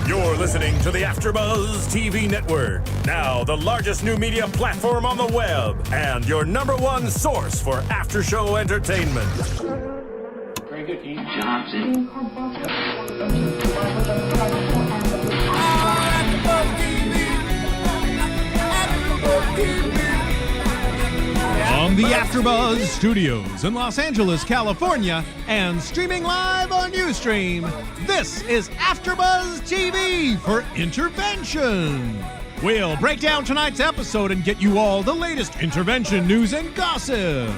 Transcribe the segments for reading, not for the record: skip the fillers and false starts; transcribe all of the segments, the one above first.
You're listening to the AfterBuzz TV network, now the largest new media platform on the web, and your number one source for after-show entertainment. Very good, Ian Johnson. From the AfterBuzz Studios in Los Angeles, California, and streaming live on Ustream, this is AfterBuzz TV for Intervention. We'll break down tonight's episode and get you all the latest intervention news and gossip.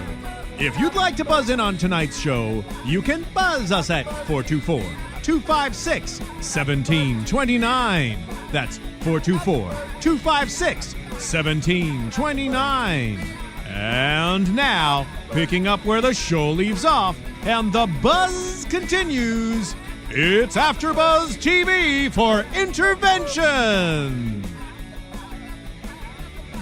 If you'd like to buzz in on tonight's show, you can buzz us at 424-256-1729. That's 424-256-1729. And now, picking up where the show leaves off and the buzz continues, it's AfterBuzz TV for Intervention.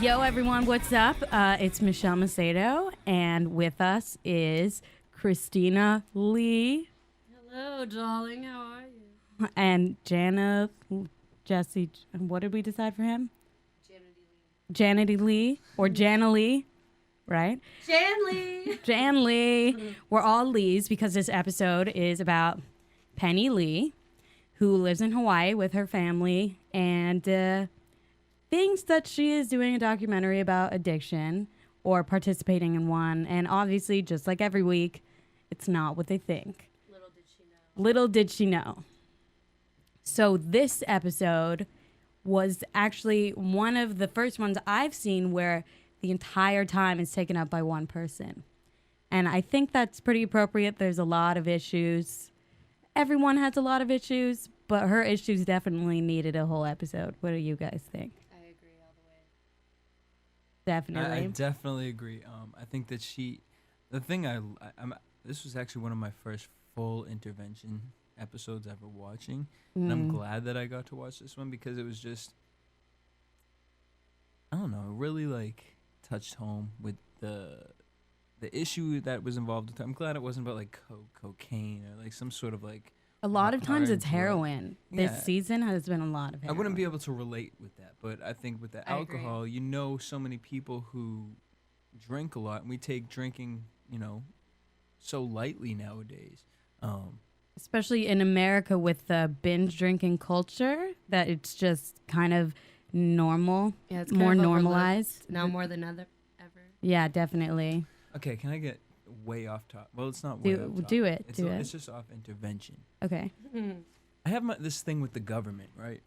Yo, everyone, what's up? It's Michelle Macedo, and with us is Christina Lee. Hello, darling. How are you? And Jesse, what did we decide for him? Janity Lee, or Jana Lee, right? Jan Lee. We're all Lees because this episode is about Penny Lee, who lives in Hawaii with her family, and thinks that she is doing a documentary about addiction or participating in one. And obviously, just like every week, it's not what they think. Little did she know. So this episode was actually one of the first ones I've seen where the entire time is taken up by one person. And I think that's pretty appropriate. There's a lot of issues. Everyone has a lot of issues, but her issues definitely needed a whole episode. What do you guys think? I agree all the way. Definitely. I definitely agree. I think that this was actually one of my first full intervention episodes ever watching. And I'm glad that I got to watch this one because it was just, I don't know, really like touched home with the issue that was involved. I'm glad it wasn't about like cocaine or like some sort of like. A lot of times it's drug. heroin. This season has been a lot of heroin. I wouldn't be able to relate with that, but I think with the alcohol, you know, so many people who drink a lot, and we take drinking, you know, so lightly nowadays. Especially in America with the binge drinking culture, that it's just kind of normal. Yeah, it's more kind of normalized. now more than ever. Yeah, definitely. Okay, can I get way off top? Well, it's not way off top. Do it. It's just off intervention. Okay. I have this thing with the government, right?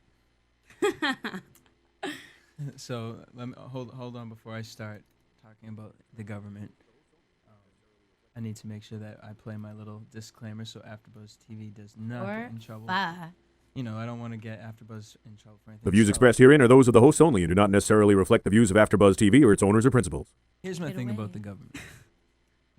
So let me hold on before I start talking about the government. I need to make sure that I play my little disclaimer so AfterBuzz TV does not get in trouble. You know, I don't want to get AfterBuzz in trouble for anything. The views expressed herein are those of the hosts only and do not necessarily reflect the views of AfterBuzz TV or its owners or principals. Here's my thing about the government.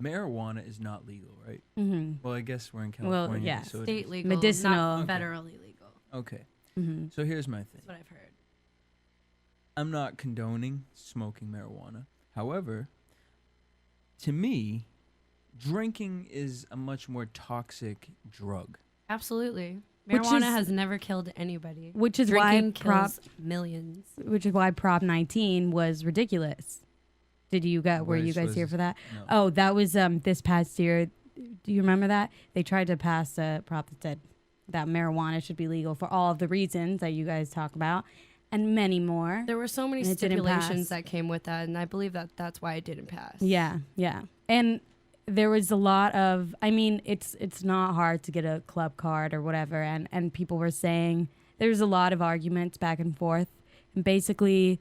Marijuana is not legal, right? Mm-hmm. Well, I guess we're in California. Well, yeah. So State legal, medicinal. not federally legal. Okay. Mm-hmm. So here's my thing. That's what I've heard. I'm not condoning smoking marijuana. However, to me, drinking is a much more toxic drug. Absolutely. Which Marijuana is- has never killed anybody. Which is Drinking why kills millions. Which is why Prop 19 was ridiculous. Were you guys here for that? No. Oh, that was this past year. Do you remember that? They tried to pass a prop that said that marijuana should be legal for all of the reasons that you guys talk about and many more. There were so many And it didn't stipulations pass. that came with that, and I believe that that's why it didn't pass. Yeah. And there was a lot of, I mean, it's not hard to get a club card or whatever, and people were saying there's a lot of arguments back and forth. And basically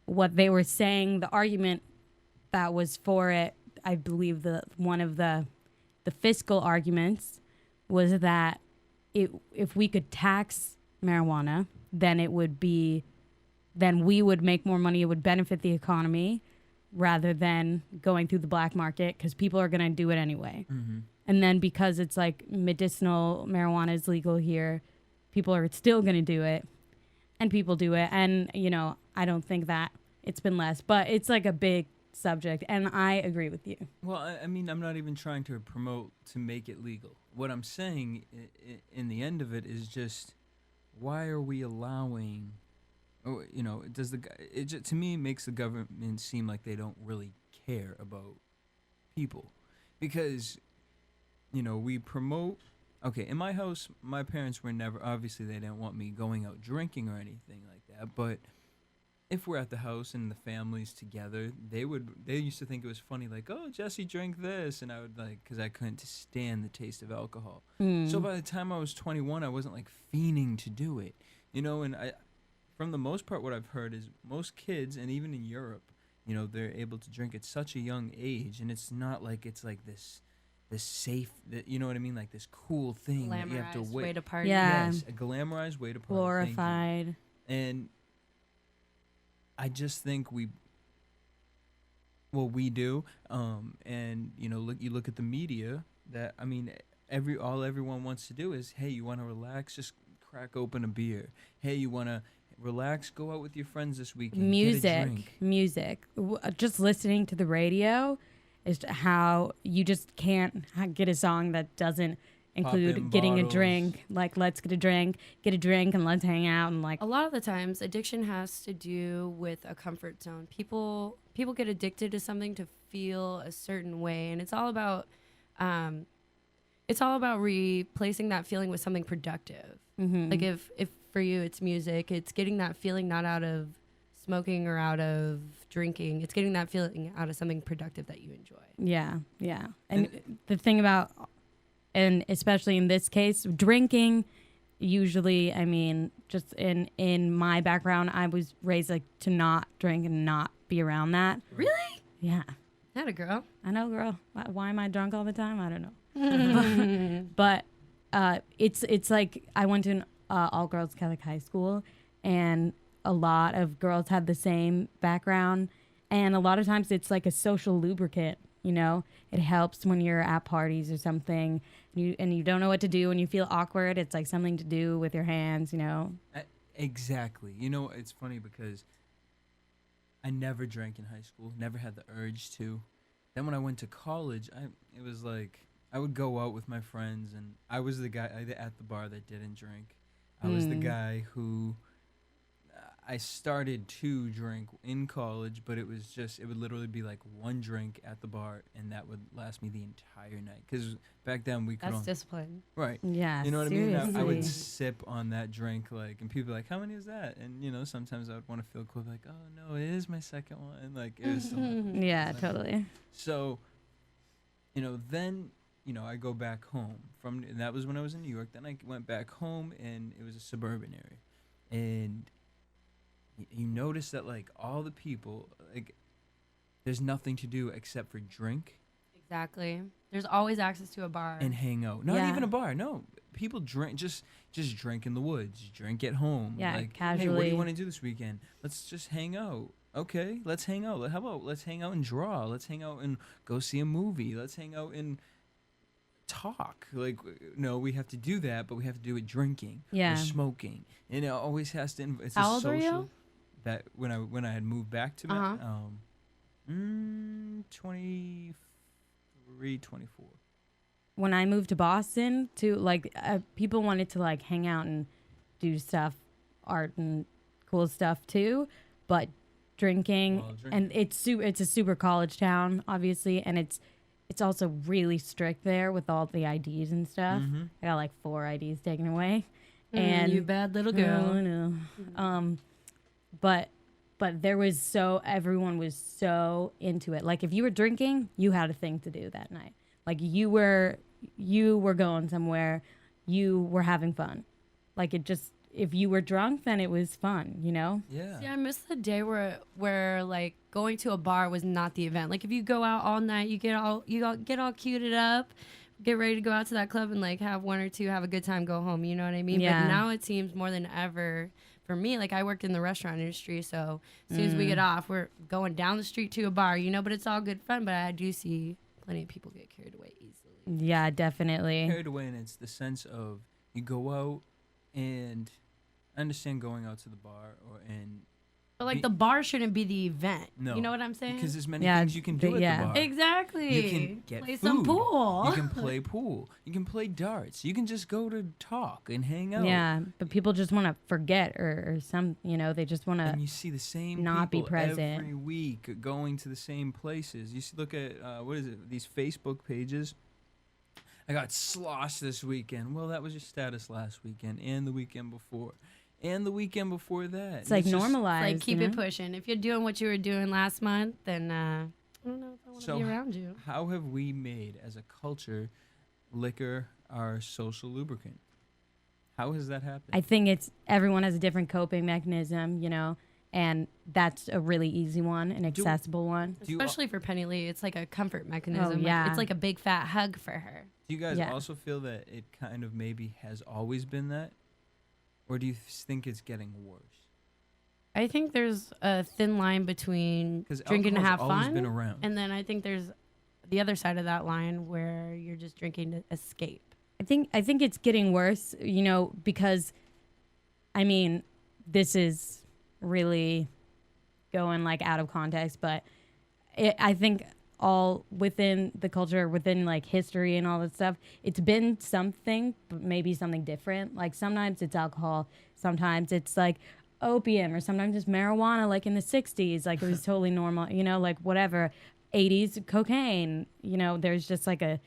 what they were saying, the argument that was for it, I believe one of the fiscal arguments was that if we could tax marijuana, then we would make more money. It would benefit the economy rather than going through the black market because people are going to do it anyway. Mm-hmm. And then because it's like medicinal marijuana is legal here, people are still going to do it, and people do it. And, you know, I don't think that it's been less, but it's like a big subject, and I agree with you. Well, I mean, I'm not even trying to promote to make it legal. What I'm saying in the end of it is just why are we allowing, or, does to me makes the government seem like they don't really care about people, because we promote. Okay, in my house, my parents were never, obviously they didn't want me going out drinking or anything like that, but if we're at the house and the family's together, they used to think it was funny, like, oh, Jesse drank this, and I would because I couldn't stand the taste of alcohol. So by the time I was 21, I wasn't fiending to do it, and from the most part, what I've heard is most kids, and even in Europe, they're able to drink at such a young age, and it's not like it's like this safe, you know what I mean, like this cool thing that you have to Glamorized wait. way to party. Yeah. Yes, a glamorized way to party. Glorified. And I just think we do, and you look at the media. That, I mean, everyone wants to do is, hey, you want to relax, just crack open a beer. Hey, you want to relax, go out with your friends this weekend. Music. Just listening to the radio is how you just can't get a song that doesn't include getting bottles. A drink. Like, let's get a drink, and let's hang out, and A lot of the times, addiction has to do with a comfort zone. People get addicted to something to feel a certain way, and it's all about replacing that feeling with something productive. Mm-hmm. Like if for you it's music, it's getting that feeling not out of smoking or out of drinking. It's getting that feeling out of something productive that you enjoy. Yeah. And the thing about, and especially in this case, drinking, usually, I mean, just in my background, I was raised to not drink and not be around that. Really? Yeah. Not a girl. I know, girl. Why am I drunk all the time? I don't know. but it's like I went to an all-girls Catholic high school, and a lot of girls had the same background, and a lot of times it's like a social lubricant. It helps when you're at parties or something, and you don't know what to do, and you feel awkward. It's like something to do with your hands. Exactly. It's funny because I never drank in high school, never had the urge to. Then when I went to college, it was like I would go out with my friends, and I was the guy at the bar that didn't drink. I was the guy who I started to drink in college, but it would literally be like one drink at the bar, and that would last me the entire night. Because back then we could That's discipline. Right. Yeah, You know what seriously. I mean? I would sip on that drink, and people were like, how many is that? And, sometimes I would want to feel cool, like, oh, no, it is my second one. Like, it was something. Yeah, totally. So, then, I go back home. And that was when I was in New York. Then I went back home, and it was a suburban area. And you notice that, all the people, there's nothing to do except for drink. Exactly. There's always access to a bar. And hang out. Not even a bar. No. People drink, just drink in the woods. Drink at home. Yeah, Hey, what do casually. you want to do this weekend? Let's just hang out. Okay, let's hang out. How about let's hang out and draw? Let's hang out and go see a movie. Let's hang out and talk. No, we have to do that, but we have to do it drinking. Yeah. Or smoking. And it always has to, it's How a old were you? social. That when I had moved back to 23, 24. When I moved to Boston, people wanted to hang out and do stuff, art and cool stuff too, but drinking, and it's a super college town, obviously, and it's also really strict there with all the IDs and stuff. Mm-hmm. I got 4 IDs taken away, and you bad little girl. I know. But everyone was so into it. If you were drinking, you had a thing to do that night. You were going somewhere, you were having fun. If you were drunk, then it was fun, Yeah. See, I miss the day where going to a bar was not the event. If you go out all night, you get all cuted up, get ready to go out to that club and have one or two, have a good time, go home. You know what I mean? Yeah. But now it seems more than ever for me. I worked in the restaurant industry, so as soon as we get off, we're going down the street to a bar. But it's all good fun. But I do see plenty of people get carried away easily. Yeah, definitely. Carried away, and it's the sense of you go out, and I understand going out to the bar and But like the bar shouldn't be the event. No. You know what I'm saying? Because there's many things you can do at the bar. Exactly. You can get play food. some pool. You can play pool. You can play darts. You can just go to talk and hang out. Yeah, but people just want to forget or some, they just want And to you see the same not be people present every week going to the same places. You see, look at these Facebook pages. I got sloshed this weekend. Well, that was your status last weekend and the weekend before. And the weekend before that. It's like normalized. Like keep it pushing. If you're doing what you were doing last month, then I don't know if I want to be around you. How have we made, as a culture, liquor our social lubricant? How has that happened? I think everyone has a different coping mechanism, and that's a really easy one, an accessible one. Especially for Penny Lee, it's like a comfort mechanism. Oh, yeah. It's like a big fat hug for her. Do you guys also feel that it kind of maybe has always been that? Or do you think it's getting worse? I think there's a thin line between drinking to have fun, been around. and then I think there's the other side of that line where you're just drinking to escape. I think it's getting worse, because, this is really going like out of context, but I think all within the culture, within like history and all that stuff, it's been something, but maybe something different. Like sometimes it's alcohol, sometimes it's like opium, or sometimes it's marijuana, like in the 60s, like it was totally normal, like whatever. 80s, cocaine, there's just like a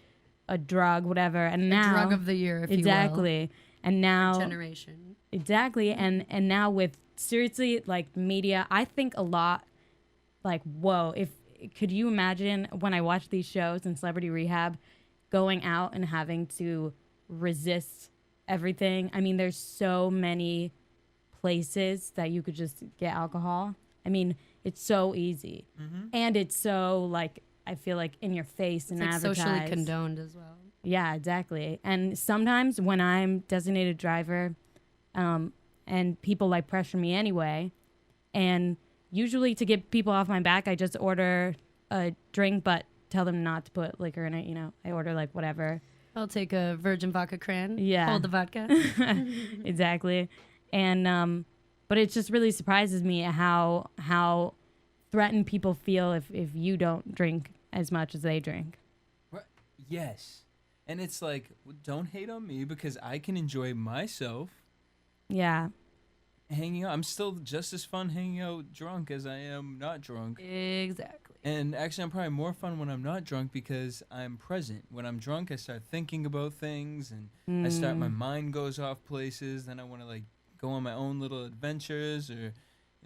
drug, whatever. And now, drug of the year, if exactly. you will. And now, generation. Exactly. And now with seriously like media, I think a lot like, whoa, could you imagine when I watch these shows in Celebrity Rehab going out and having to resist everything? I mean, there's so many places that you could just get alcohol. I mean, it's so easy. Mm-hmm. And it's so like, I feel like in your face and like advertised. Socially condoned as well. Yeah, exactly. And sometimes when I'm designated driver, and people like pressure me anyway, and usually to get people off my back, I just order a drink, but tell them not to put liquor in it. I order like whatever. I'll take a virgin vodka cran. Yeah. Hold the vodka. Exactly. And, but it just really surprises me how threatened people feel if you don't drink as much as they drink. Yes. And it's like, don't hate on me because I can enjoy myself. Yeah. Hanging out. I'm still just as fun hanging out drunk as I am not drunk. Exactly. And actually, I'm probably more fun when I'm not drunk because I'm present. When I'm drunk, I start thinking about things and my mind goes off places. Then I want to like go on my own little adventures or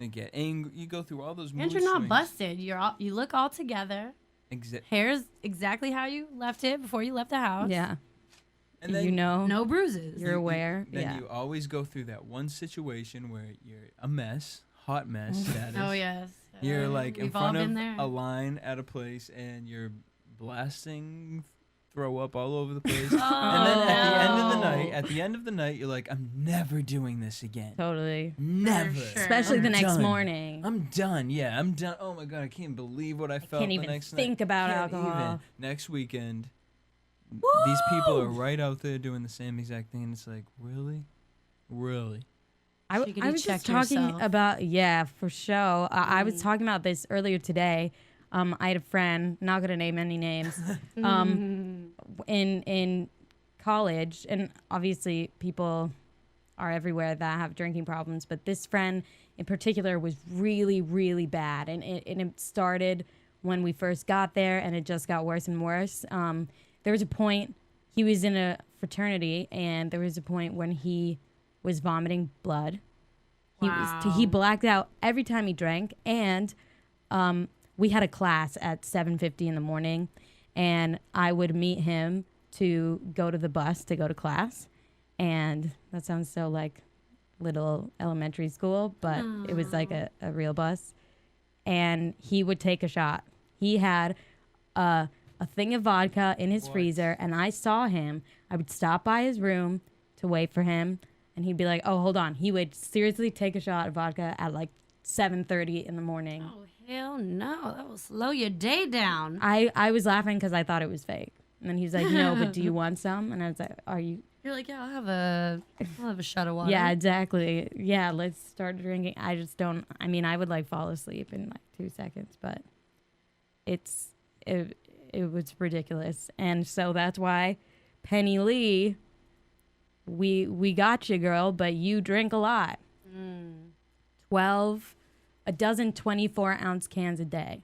get angry. You go through all those mood And you're not swings. busted. You look all together. Hair's exactly how you left it before you left the house. Yeah. And then no bruises. You're aware. Then you always go through that one situation where you're a mess, hot mess status. Oh, yes. You're like in We've front all of been there. a line at a place and you're blasting throw up all over the place. Oh, and then at the end of the night, you're like, I'm never doing this again. Totally. Never. Sure. Especially the next done. morning. I'm done. Yeah, I'm done. Oh my God, I can't believe what I felt can't the even next think night. about Can't alcohol. even. Next weekend, these people are right out there doing the same exact thing. And it's like, really? Really? I was just talking about, for sure. I was talking about this earlier today. I had a friend, not going to name any names, in college. And obviously people are everywhere that have drinking problems. But this friend in particular was really, really bad. And it started when we first got there, and it just got worse and worse. There was a point, he was in a fraternity, and there was a point when he was vomiting blood. He blacked out every time he drank, and we had a class at 7:50 in the morning, and I would meet him to go to the bus to go to class, and that sounds so like little elementary school, but it was like a real bus, and he would take a shot. He had a thing of vodka in his freezer, and I saw him. I would stop by his room to wait for him, and he'd be like, oh, hold on. He would seriously take a shot of vodka at like 7:30 in the morning. Oh, hell no. That will slow your day down. I was laughing because I thought it was fake. And then he's like, no, but do you want some? And I was like, are you? You're like, yeah, I'll have a shot of water. Yeah, exactly. Yeah, let's start drinking. I just don't. I mean, I would like fall asleep in like 2 seconds, but it was ridiculous. And so that's why Penny Lee, we got you, girl, but you drink a lot. a dozen 24-ounce cans a day.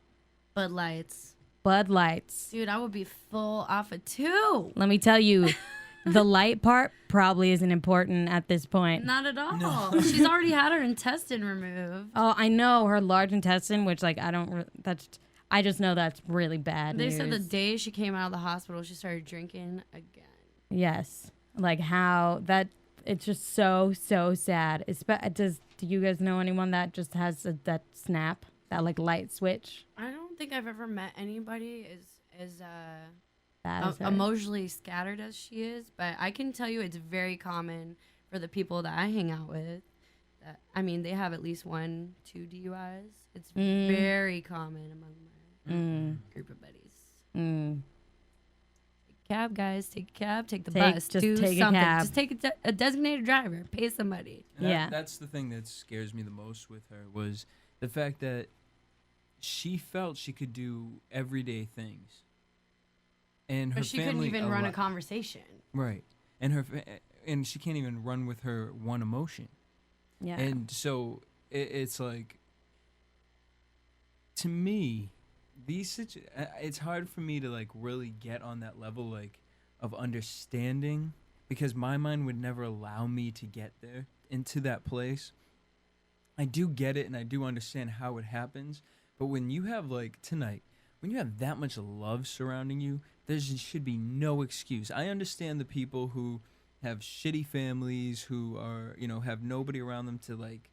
Bud Lights. Bud Lights. Dude, I would be full off of 2. Let me tell you, the light part probably isn't important at this point. Not at all. No. She's already had her intestine removed. Oh, I know, her large intestine, which like I just know that's really bad They news. said the day she came out of the hospital, she started drinking again. Yes. Like how that, it's just so sad. Do you guys know anyone that just has that snap, that like light switch? I don't think I've ever met anybody as Bad as her. emotionally scattered as she is, but I can tell you it's very common for the people that I hang out with. I mean, they have at least 1-2 DUIs. It's very common among my group of buddies. Take a cab, guys. Take a cab. Take the bus. Just do take something. a cab. Just take a designated driver. Pay somebody. And that's the thing that scares me the most with her, was the fact that she felt she could do everyday things, and her But she family couldn't even run a conversation. Right, and she can't even run with her one emotion. Yeah. And so it's like, to me, it's hard for me to like really get on that level like of understanding, because my mind would never allow me to get there into that place. I do get it and I do understand how it happens, but when you have like tonight, when you have that much love surrounding you, there should be no excuse. I understand the people who have shitty families, who are, have nobody around them to like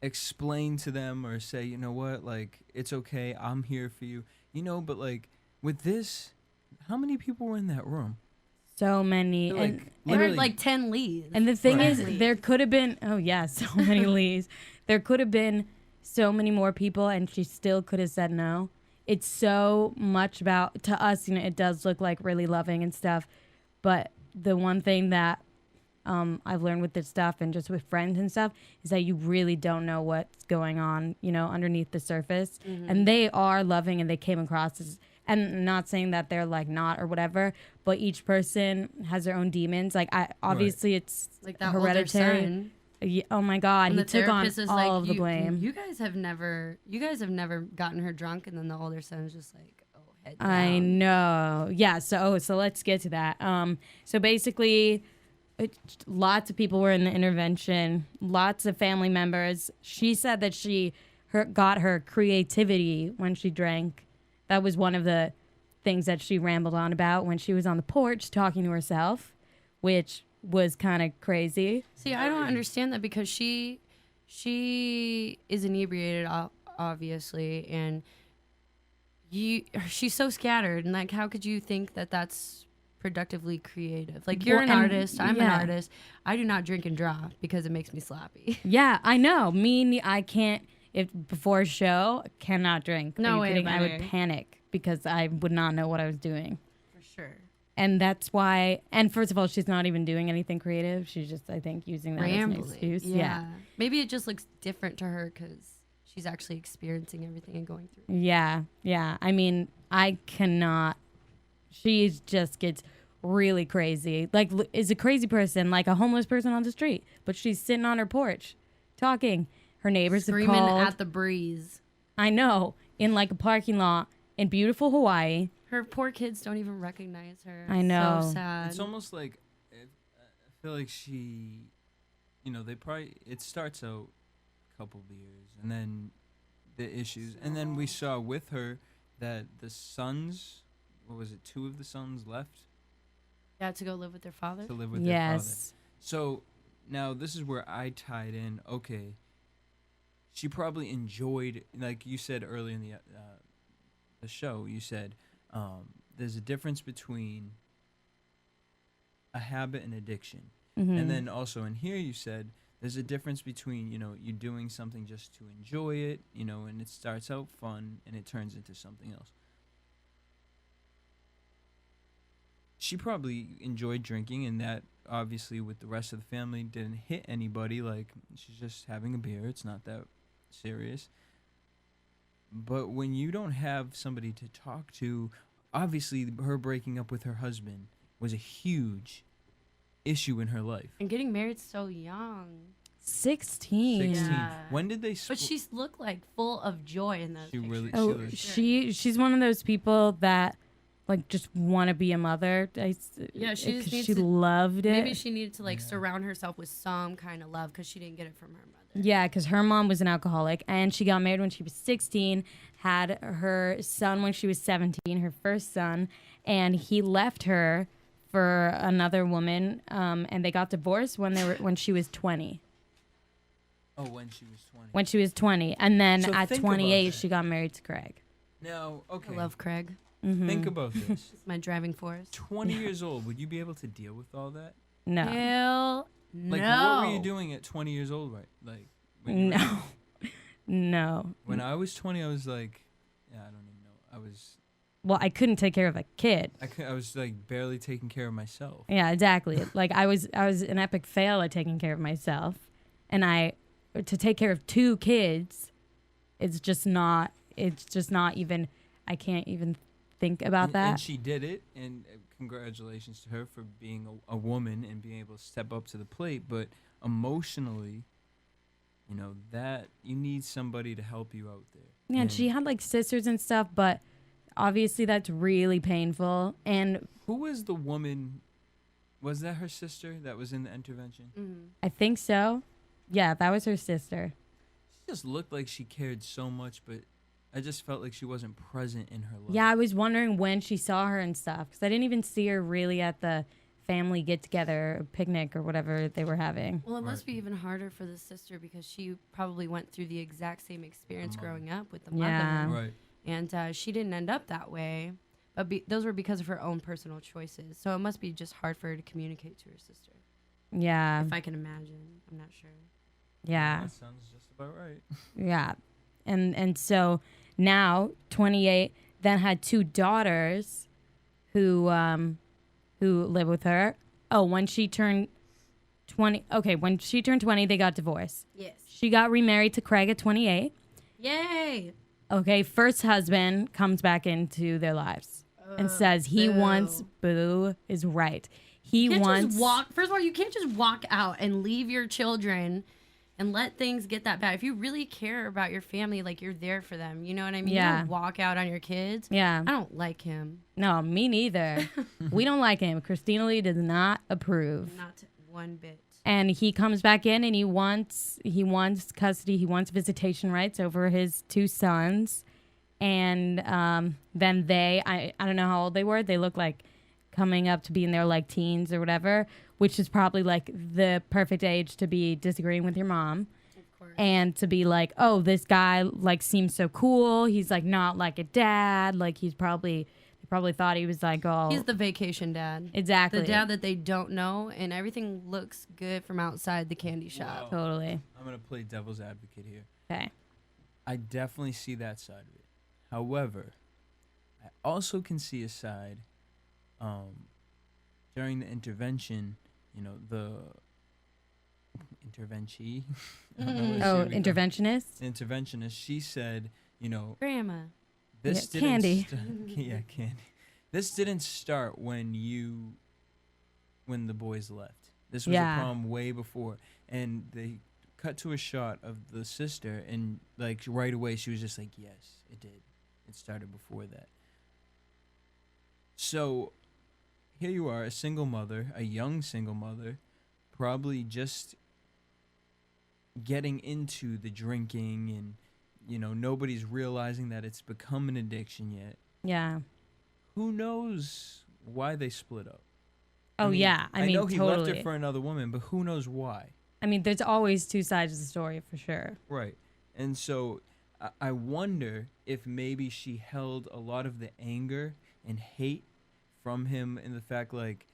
explain to them or say, you know what, like, it's okay, I'm here for you, but like with this, how many people were in that room? So many. Like, There were like 10 leads. And the thing Right. is, there could have been, so many leads. There could have been so many more people, and she still could have said no. It's so much about, to us, it does look like really loving and stuff. But the one thing that I've learned with this stuff and just with friends and stuff is that you really don't know what's going on, underneath the surface. And they are loving, and they came across as, and not saying that they're like not or whatever, but each person has their own demons. Like obviously it's like that hereditary. older son. Oh my God, And he the took on therapist is all like, of the blame. You guys have never gotten her drunk, and then the older son's just like, oh, head down. I know. Yeah. So let's get to that. So basically, lots of people were in the intervention. Lots of family members. She said that got her creativity when she drank. That was one of the things that she rambled on about when she was on the porch talking to herself, which was kind of crazy. See, I don't understand that, because she is inebriated, obviously, and she's so scattered, and like, how could you think that that's productively creative? Like, you're an artist, I'm an artist. I do not drink and draw because it makes me sloppy. Yeah, I know. I can't. If before a show, cannot drink. No way, I would panic because I would not know what I was doing. For sure. And that's why. And first of all, she's not even doing anything creative. She's just, I think, using that Rambling. as an excuse. Yeah. Maybe it just looks different to her because she's actually experiencing everything and going through it. Yeah. I mean, I cannot. She just gets really crazy. Like, is a crazy person, like a homeless person on the street, but she's sitting on her porch, talking. Her neighbors Screaming have called. at the breeze. I know, in like a parking lot in beautiful Hawaii. Her poor kids don't even recognize her. I know. So sad. It's almost like, I feel like she, it starts out a couple beers, and then the issues, and then we saw with her that the sons, 2 of the sons left? Yeah, to go live with their father? To live with their father. So now this is where I tied in, okay, she probably enjoyed, like you said earlier in the show, you said there's a difference between a habit and addiction. And then also in here you said there's a difference between, you doing something just to enjoy it, and it starts out fun and it turns into something else. she probably enjoyed drinking, and that obviously with the rest of the family didn't hit anybody. Like, she's just having a beer. It's not that serious. But when you don't have somebody to talk to, obviously her breaking up with her husband was a huge issue in her life. And getting married so young. 16. 16. Yeah. When did they But she's looked like full of joy in those She pictures. really- Oh, she's one of those people that like just want to be a mother. Yeah, she just needs she to- loved it. Maybe she needed to like surround herself with some kind of love because she didn't get it from her mother. Yeah, because her mom was an alcoholic, and she got married when she was 16, had her son when she was 17, her first son, and he left her for another woman, and they got divorced when she was 20. Oh, when she was 20. When she was 20, and then So at think about 28, that. she got married to Craig. Now, okay. I love Craig. Think about this. It's my driving force. 20 years old, would you be able to deal with all that? No, Hell Like, no. what were you doing at 20 years old, right? Like, when you were- no, no. When I was 20, I was like, yeah, I don't even know. Well, I couldn't take care of a kid. I was like barely taking care of myself. Yeah, exactly. Like I was an epic fail at taking care of myself, and to take care of 2 kids, it's just not even. I can't even think about that. And she did it, and congratulations to her for being a woman and being able to step up to the plate. But emotionally, you know, that you need somebody to help you out there. Yeah, and she had like sisters and stuff, but obviously that's really painful. And Who was the woman? Was that her sister that was in the intervention? I think so. Yeah, that was her sister. She just looked like she cared so much, but I just felt like she wasn't present in her life. Yeah, I was wondering when she saw her and stuff, because I didn't even see her really at the family get-together, picnic, or whatever they were having. Well, it must be even harder for the sister because she probably went through the exact same experience growing up with the mother. Yeah. Right. And she didn't end up that way. But those were because of her own personal choices. So it must be just hard for her to communicate to her sister. Yeah, If I can imagine. I'm not sure. yeah. That sounds just about right. Yeah. And so now 28, then had 2 daughters who live with her. Oh, when she turned 20, they got divorced. Yes. She got remarried to Craig at 28. Yay! Okay, first husband comes back into their lives and says he wants Boo is right. He You can't wants just walk. First of all, you can't just walk out and leave your children and let things get that bad. If you really care about your family, like you're there for them. You know what I mean? Yeah. You don't walk out on your kids. Yeah. I don't like him. No, me neither. We don't like him. Christina Lee does not approve. Not one bit. And he comes back in and he wants custody. He wants visitation rights over his 2 sons. And then I don't know how old they were. They look like coming up to be in their like teens or whatever, which is probably like the perfect age to be disagreeing with your mom. Of course. And to be like, oh, this guy like seems so cool. He's like not like a dad. Like they probably thought he was like, oh, He's the vacation dad. exactly. The dad that they don't know, and everything looks good from outside the candy shop. Totally. I'm going to play devil's advocate here. Okay. I definitely see that side of it. However, I also can see a side during the intervention, you know, the intervenchee. Oh, interventionist? Interventionist, she said, you know, Grandma. this Yeah, didn't candy. yeah, candy. This didn't start when the boys left. This was Yeah. a problem way before. And they cut to a shot of the sister, and like right away she was just like, yes, it did. It started before that. So here you are, a single mother, a young single mother, probably just getting into the drinking, and you know, nobody's realizing that it's become an addiction yet. Yeah. Who knows why they split up? Oh, yeah. I mean, know he totally. left her for another woman, but who knows why? I mean, there's always 2 sides of the story for sure. Right. And so I wonder if maybe she held a lot of the anger and hate from him in the fact, like,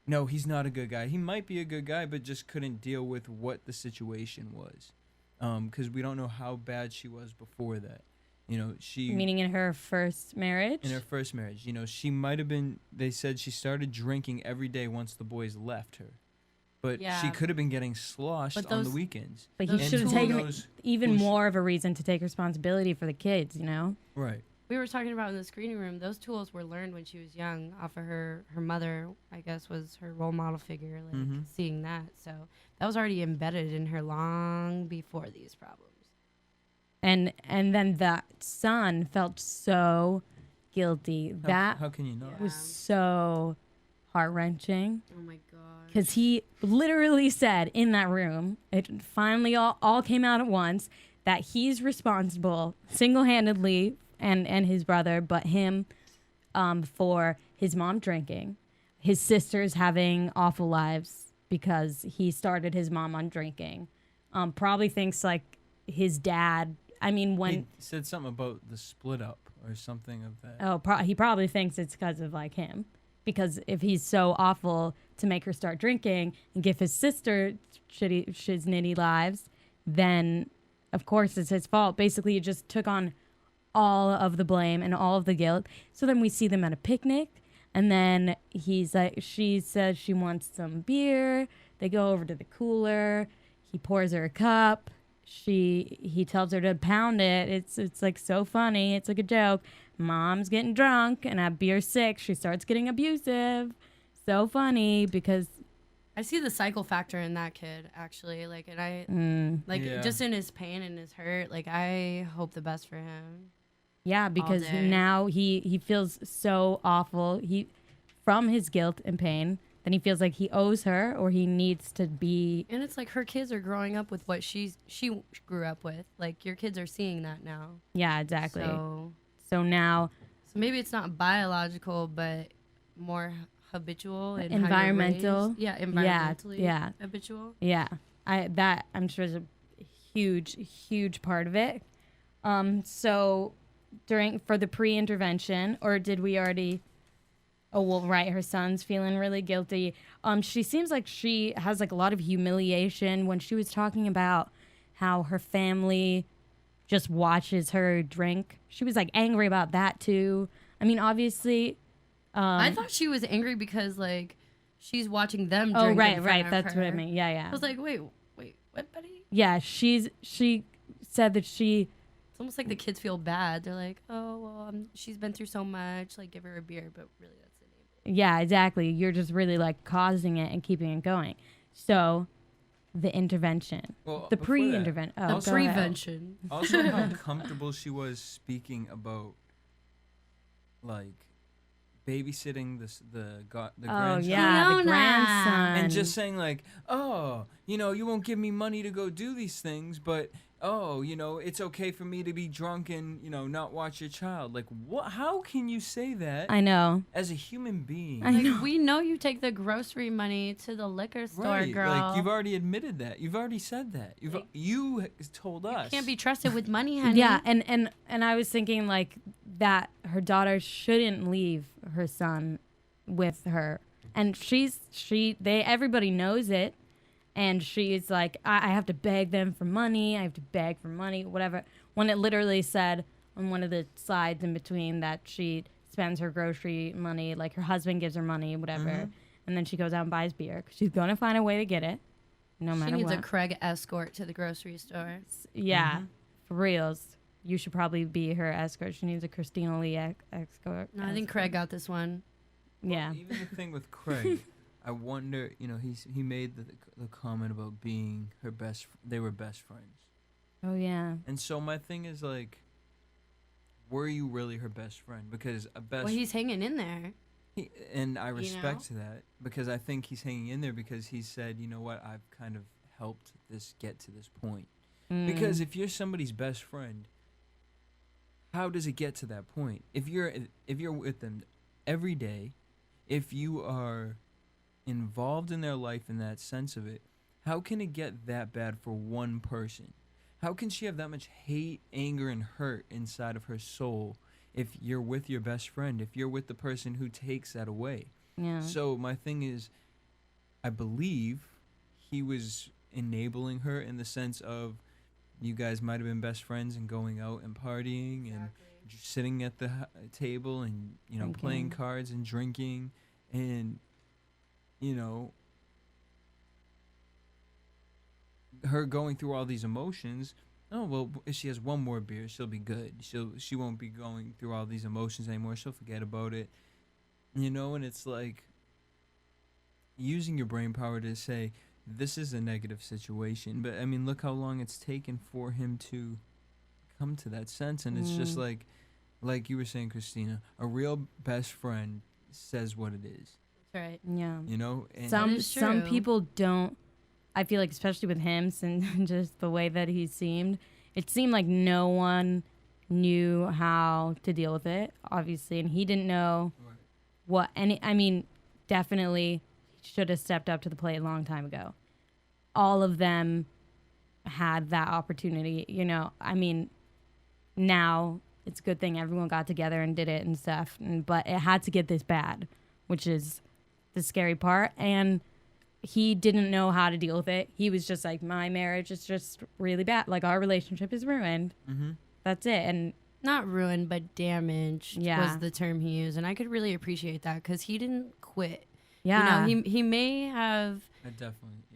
no, he's not a good guy. He might be a good guy, but just couldn't deal with what the situation was. Because we don't know how bad she was before that. She Meaning in her first marriage? in her first marriage, she might have been. They said she started drinking every day once the boys left her, but she Yeah. could have been getting sloshed But on the those- weekends. But he Those should have tools- taken knows even who more of a reason to take responsibility for the kids, Right. We were talking about in the screening room, those tools were learned when she was young off of her mother, I guess, was her role model figure, like seeing that. So that was already embedded in her long before these problems. And then that son felt so guilty. That How can you not? was so heart-wrenching. Oh my god. Because he literally said in that room, it finally all came out at once, that he's responsible single-handedly and his brother, but him, for his mom drinking, his sisters having awful lives because he started his mom on drinking. Probably thinks like his dad. I mean, when He said something about the split up or something of that. he probably thinks it's because of like him, because if he's so awful to make her start drinking and give his sister shiznitty lives, then of course it's his fault. Basically, he just took on all of the blame and all of the guilt. So then we see them at a picnic, and then he's like, she says she wants some beer. They go over to the cooler. He pours her a cup. He tells her to pound it. It's like so funny. It's like a joke. Mom's getting drunk, and at beer 6, she starts getting abusive. So funny because I see the cycle factor in that kid, actually. Like, and I, Yeah. just in his pain and his hurt, like, I hope the best for him. yeah, because day. now he feels so awful. From his guilt and pain, then he feels like he owes her, or he needs to be. And it's like her kids are growing up with what she grew up with. Like, your kids are seeing that now. Yeah, exactly. So Now maybe it's not biological, but more habitual and Environmental. Yeah, environmentally yeah. habitual. Yeah, I'm sure is a huge part of it. So for the pre-intervention, or did we already? Oh, well, right. Her son's feeling really guilty. She seems like she has like a lot of humiliation when she was talking about how her family just watches her drink. She was like angry about that too. I mean, obviously. I thought she was angry because like she's watching them drink. Oh, in right. front of That's what I her. mean. Yeah. I was like, wait, what, buddy? Yeah, she said that she. It's almost like the kids feel bad. They're like, oh, well, she's been through so much. Like, give her a beer, but really, that's the name. Yeah, exactly. You're just really like causing it and keeping it going. So, the intervention, Well, the before that, pre-intervention. Oh, The go ahead. prevention. Also, how comfortable she was speaking about, like, babysitting the Oh grandchild. yeah, the Fiona. grandson. And just saying like, oh, you won't give me money to go do these things, but it's okay for me to be drunk and not watch your child. Like, what? How can you say that I know. as a human being? I know. Like, we know you take the grocery money to the liquor store, Right, girl. like you've already admitted that. You've already said that. You told us. Can't be trusted with money, honey. Yeah, and I was thinking like that her daughter shouldn't leave her son with her, and everybody knows it, and she's like, I have to beg them for money. I have to beg for money, whatever. When it literally said on one of the slides in between that she spends her grocery money, like her husband gives her money, whatever, and then she goes out and buys beer 'cause she's gonna find a way to get it, no She matter needs what. a Craig escort to the grocery store. Yeah, for reals. You should probably be her escort. She needs a Christina Lee escort. No, I think Craig got this one. Yeah. Even the thing with Craig, I wonder. He made the comment about being her best. They were best friends. Oh yeah. And so my thing is like, were you really her best friend? Because a best. Well, he's hanging in there. And I respect know? that because I think he's hanging in there because he said, you know what, I've kind of helped this get to this point. Because if you're somebody's best friend, how does it get to that point? If you're with them every day, if you are involved in their life in that sense of it, how can it get that bad for one person? How can she have that much hate, anger, and hurt inside of her soul if you're with your best friend, if you're with the person who takes that away? Yeah. So my thing is, I believe he was enabling her in the sense of you guys might have been best friends and going out and partying and just sitting at the table and, you know, playing cards and drinking and, you know, her going through all these emotions. Oh, well, if she has one more beer, she'll be good. She won't be going through all these emotions anymore. She'll forget about it. You know, and it's like using your brain power to say, this is a negative situation. But, I mean, look how long it's taken for him to come to that sense. And it's just like you were saying, Christina, a real best friend says what it is. That's right. Yeah. You know? And Some people don't. I feel like, especially with him, since just the way that he seemed, it seemed like no one knew how to deal with it, obviously, and he didn't know what any. I mean, definitely should have stepped up to the plate a long time ago. All of them had that opportunity, you know. I mean, now it's a good thing everyone got together and did it and stuff, but it had to get this bad, which is the scary part. And he didn't know how to deal with it. He was just like, my marriage is just really bad. Like, our relationship is ruined. Mm-hmm. That's it. And not ruined, but damaged was the term he used. And I could really appreciate that because he didn't quit. Yeah. You know, he may have. Definitely,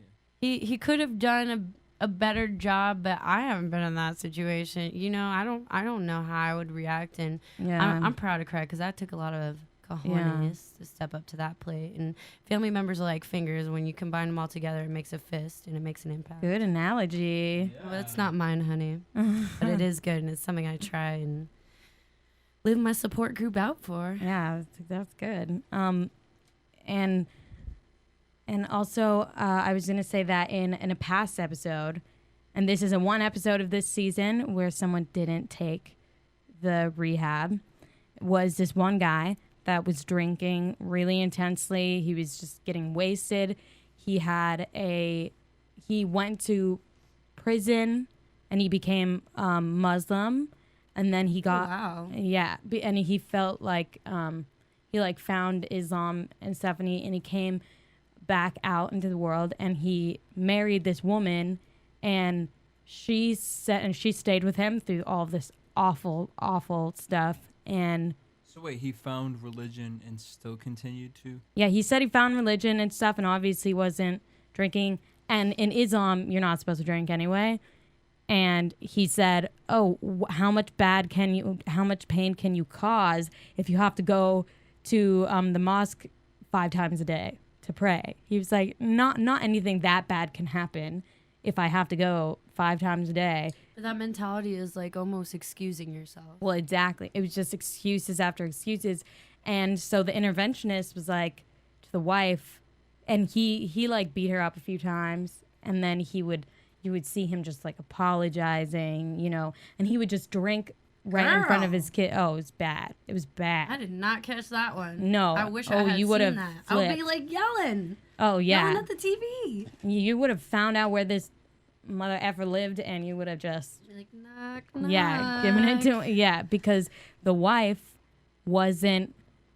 yeah. He could have done a better job, but I haven't been in that situation. You know, I don't know how I would react. And I'm proud of Craig because that took a lot of cojones to step up to that plate. And family members are like fingers. When you combine them all together, it makes a fist and it makes an impact. Good analogy. Well, it's not mine, honey, but it is good, and it's something I try and live my support group out for. Yeah, that's good. And also, I was gonna say that in a past episode, and this is a one episode of this season where someone didn't take the rehab, was this one guy that was drinking really intensely. He was just getting wasted. He went to prison and he became Muslim, and then he got and he felt like he like found Islam and stuff, and he came back out into the world, and he married this woman, and she stayed with him through all of this awful stuff. And so wait, he found religion and still continued to? Yeah, he said he found religion and stuff, and obviously wasn't drinking. And in Islam, you're not supposed to drink anyway. And he said, "Oh, how much pain can you cause if you have to go to the mosque 5 times a day to pray?" He was like, "Not anything that bad can happen if I have to go 5 times a day." But that mentality is like almost excusing yourself. Well, exactly. It was just excuses after excuses. And so the interventionist was like to the wife, and he like beat her up a few times, and then you would see him just like apologizing, you know, and he would just drink right in front of his kid. Oh, it was bad. It was bad. I did not catch that one. No. I wish I had you seen that. I would be like yelling. Oh, yeah. Yelling at the TV. You would have found out where this mother effer lived, and you would have just Be like, knock, knock. Yeah, giving it to him. Yeah, because the wife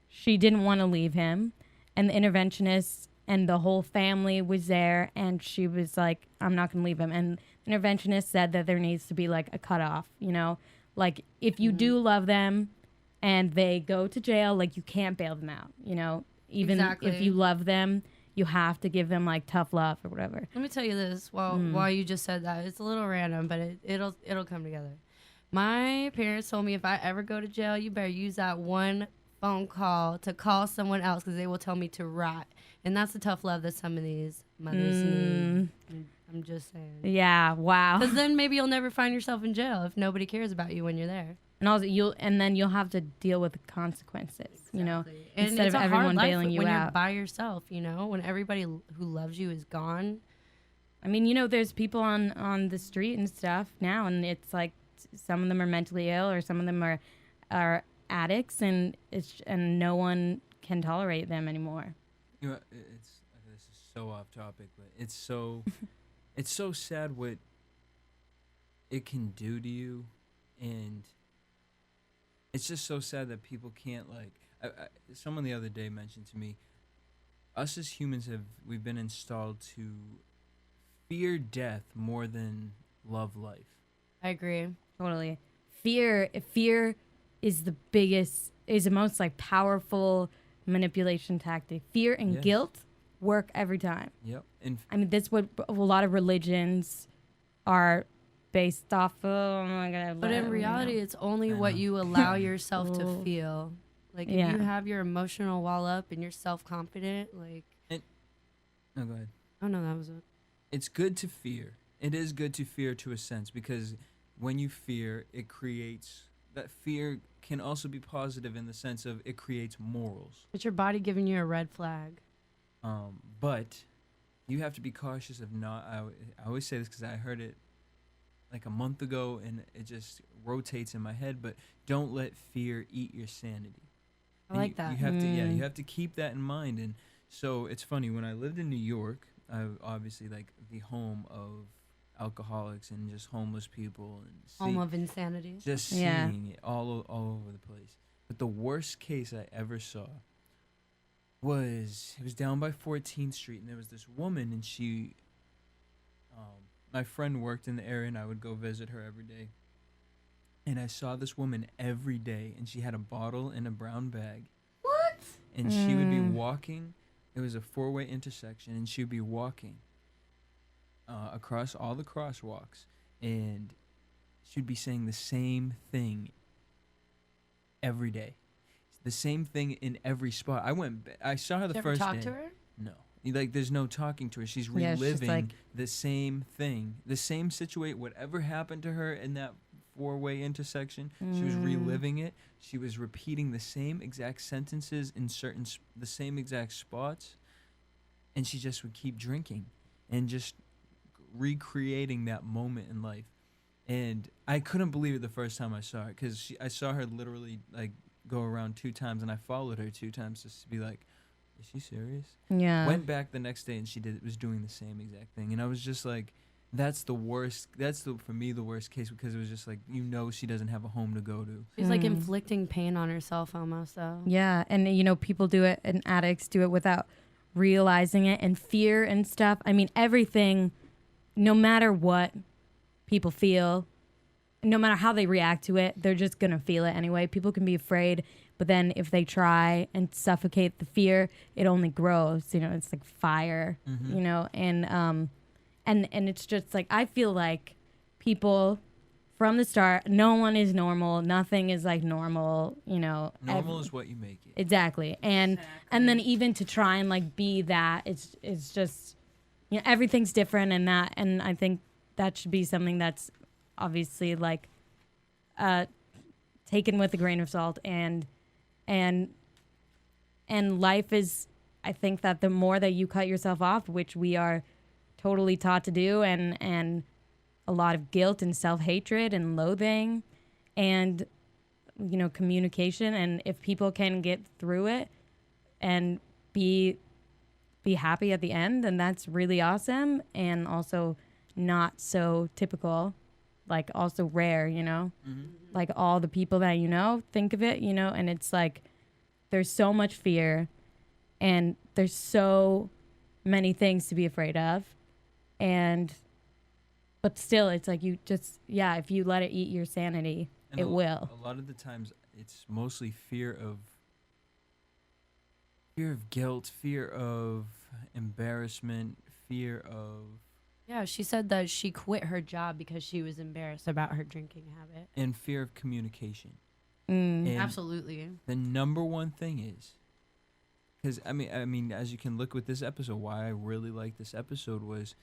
she didn't want to leave him, and the interventionist and the whole family was there, and she was like, I'm not going to leave him. And the interventionist said that there needs to be like a cutoff, you know? Like, if you do love them and they go to jail, like, you can't bail them out, you know? Even if you love them, you have to give them like tough love or whatever. Let me tell you this while you just said that. It's a little random, but it'll come together. My parents told me if I ever go to jail, you better use that one phone call to call someone else because they will tell me to rot. And that's the tough love that some of these mothers need. I'm just saying. Yeah, wow. Because then maybe you'll never find yourself in jail if nobody cares about you when you're there. And also you'll have to deal with the consequences, you know, and instead it's of a everyone hard life bailing you when out. you're by yourself, you know, when everybody who loves you is gone. I mean, you know, there's people on the street and stuff now, and it's like some of them are mentally ill or some of them are addicts, and no one can tolerate them anymore. You know, this is so off topic, but it's so it's so sad what it can do to you, and it's just so sad that people can't someone the other day mentioned to me, us as humans we've been installed to fear death more than love life. I agree. Totally. Fear is the most like powerful manipulation tactic. Fear and Yes. guilt work every time. Yep. And I mean, that's what a lot of religions are based off of. Oh my God. But in reality, it's only I what know. you allow yourself to Ooh. feel. Like, if Yeah. you have your emotional wall up and you're self-confident, like... no, go ahead. Oh, no, that was it. It's good to fear. It is good to fear to a sense, because when you fear, it creates that fear can also be positive in the sense of it creates morals. It's your body giving you a red flag. But you have to be cautious of not. I always say this because I heard it like a month ago, and it just rotates in my head. But don't let fear eat your sanity. I like that. You have to, you have to keep that in mind. And so it's funny, when I lived in New York, I obviously like the home of alcoholics and just homeless people and Home of insanity. just Yeah. seeing it all over the place. But the worst case I ever saw was, it was down by 14th Street, and there was this woman, and she, my friend worked in the area, and I would go visit her every day. And I saw this woman every day, and she had a bottle in a brown bag. What? And she would be walking. It was a 4-way intersection, and she would be walking across all the crosswalks, and she'd be saying the same thing every day. The same thing in every spot. I saw her the Did you ever first talk day. to her? No. Like, there's no talking to her. She's Yeah, reliving it's just like- the same thing. The same situation. Whatever happened to her in that 4-way intersection, she was reliving it. She was repeating the same exact sentences in the same exact spots. And she just would keep drinking and just recreating that moment in life. And I couldn't believe it the first time I saw her, because I saw her literally like go around 2 times, and I followed her 2 times just to be like, is she serious? Yeah. Went back the next day, and she was doing the same exact thing. And I was just like, that's the worst. For me, the worst case, because it was just like, she doesn't have a home to go to. She's like inflicting pain on herself almost, though. Yeah, and people do it, and addicts do it without realizing it, and fear and stuff. I mean, everything, no matter what people feel, no matter how they react to it, they're just gonna feel it anyway. People can be afraid, but then if they try and suffocate the fear, it only grows. It's like fire. And it's just like, I feel like people from the start, no one is normal. Nothing is like normal. Normal is what you make it. Exactly. And then even to try and like be that, it's just, everything's different, and I think that should be something that's obviously like taken with a grain of salt, and life is, I think that the more that you cut yourself off, which we are totally taught to do, and a lot of guilt and self-hatred and loathing and communication, and if people can get through it and be happy at the end, then that's really awesome, and also not so typical, like also rare, like all the people that think of it, and it's like there's so much fear, and there's so many things to be afraid of, but still it's like if you let it eat your sanity, And it will. A lot of the times, it's mostly fear of guilt, fear of embarrassment, fear of... Yeah, she said that she quit her job because she was embarrassed about her drinking habit. and fear of communication. Mm. And Absolutely. the number one thing is, because I mean, as you can look with this episode, why I really like this episode was,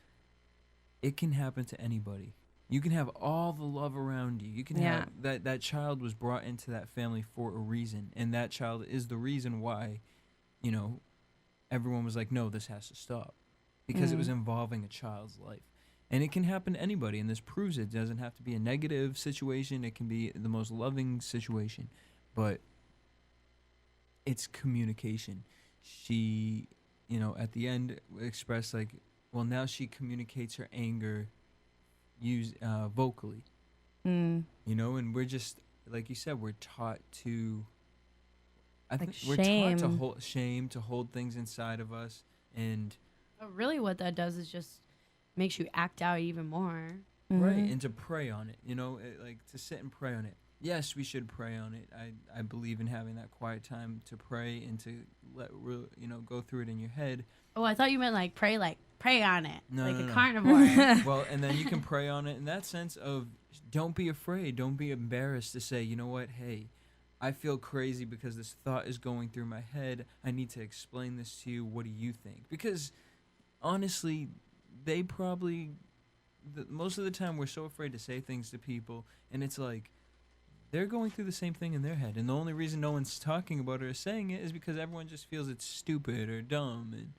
it can happen to anybody. You can have all the love around you. You can have that child was brought into that family for a reason, and that child is the reason why, everyone was like, no, this has to stop, because it was involving a child's life. And it can happen to anybody, and this proves it. It doesn't have to be a negative situation. It can be the most loving situation. But it's communication. She, at the end expressed like, well, now she communicates her anger vocally. And we're just, like you said, we're taught to... we're taught to hold shame, to hold things inside of us, and... But really what that does is just makes you act out even more. right, and to pray on it, like to sit and pray on it. Yes, we should pray on it. I believe in having that quiet time to pray and to go through it in your head. Oh, I thought you meant like pray on it, No, like no, a no. carnivore. Well, and then you can pray on it in that sense of don't be afraid, don't be embarrassed to say, you know what, hey, I feel crazy because this thought is going through my head. I need to explain this to you. What do you think? Because honestly, they probably most of the time we're so afraid to say things to people, and it's like they're going through the same thing in their head, and the only reason no one's talking about it or saying it is because everyone just feels it's stupid or dumb. And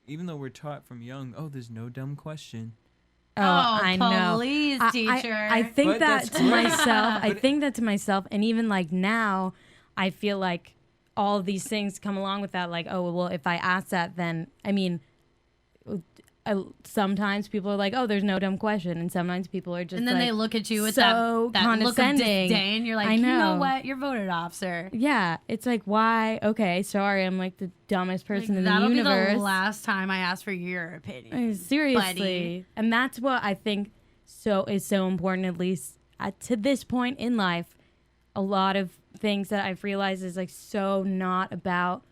even though we're taught from young, oh, there's no dumb question. Oh, I know. Please, teacher. I think But that that's to great. myself. I But think that to myself, and even like now, I feel like all of these things come along with that. Like, oh, well, if I ask that, then I mean, sometimes people are like, oh, there's no dumb question, and sometimes people are just and then like, they look at you with so that look of condescending. disdain. You're like, I you know know. what? You're voted off, sir. Yeah, it's like, why? Okay, sorry, I'm like the dumbest person in the That'll universe. be the last time I ask for your opinion. Seriously, buddy. and that's what I think is so important. At least to this point in life, a lot of things that I've realized is like so not about